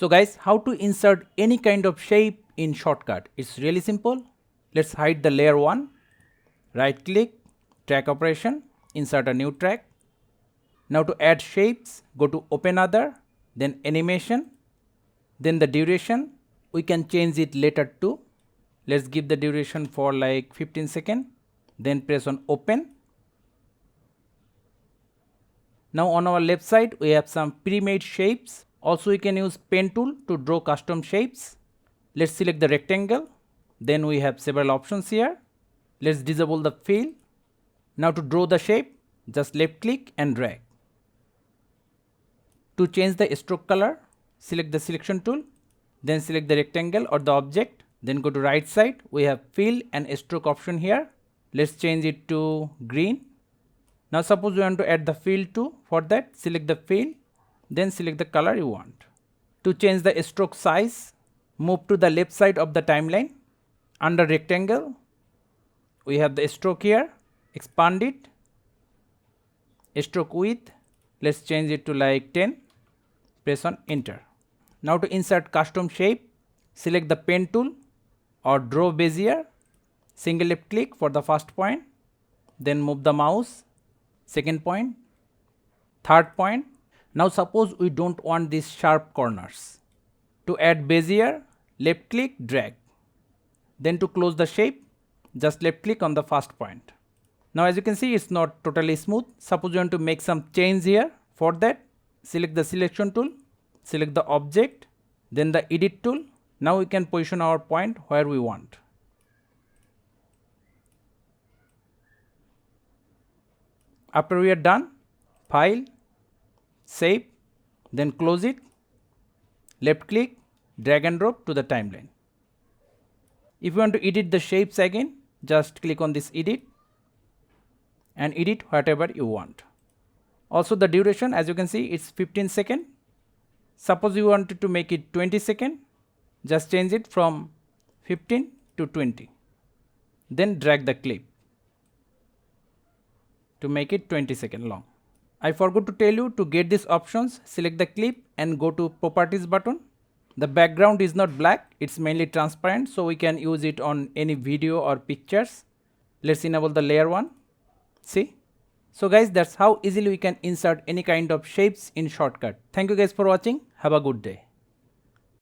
So guys, how to insert any kind of shape in Shotcut? It's really simple. Let's hide the layer 1. Right click, track operation, insert a new track. Now to add shapes, go to open other, then animation, then the duration. We can change it later too. Let's give the duration for like 15 seconds. Then press on open. Now on our left side we have some pre-made shapes. Also we can use pen tool to draw custom shapes. Let's select the rectangle. Then we have several options here. Let's disable the fill. Now to draw the shape, just left click and drag. To change the stroke color, select the selection tool. Then select the rectangle or the object. Then go to right side. We have fill and stroke option here. Let's change it to green. Now suppose you want to add the fill too. For that, select the fill. Then select the color you want. To change the stroke size, move to the left side of the timeline. Under rectangle, we have the stroke here. Expand it. Stroke width, let's change it to like 10. Press on enter. Now to insert custom shape, select the pen tool or draw bezier. Single left click for the first point. Then move the mouse. Second point. Third point. Now suppose we don't want these sharp corners. To add bezier, left click, drag. Then to close the shape, just left click on the first point. Now as you can see, it's not totally smooth. Suppose you want to make some change here. For that, select the selection tool, select the object, then the edit tool. Now we can position our point where we want. After we are done, file, save, then close it, left click, drag and drop to the timeline. If you want to edit the shapes again, just click on this edit and edit whatever you want. Also the duration, as you can see, it's 15 seconds. Suppose you wanted to make it 20 seconds, just change it from 15 to 20. Then drag the clip to make it 20 seconds long. I forgot to tell you, to get these options, select the clip and go to properties button. The background is not black, it's mainly transparent, so we can use it on any video or pictures. Let's enable the layer 1. See? So guys, that's how easily we can insert any kind of shapes in Shotcut. Thank you guys for watching. Have a good day.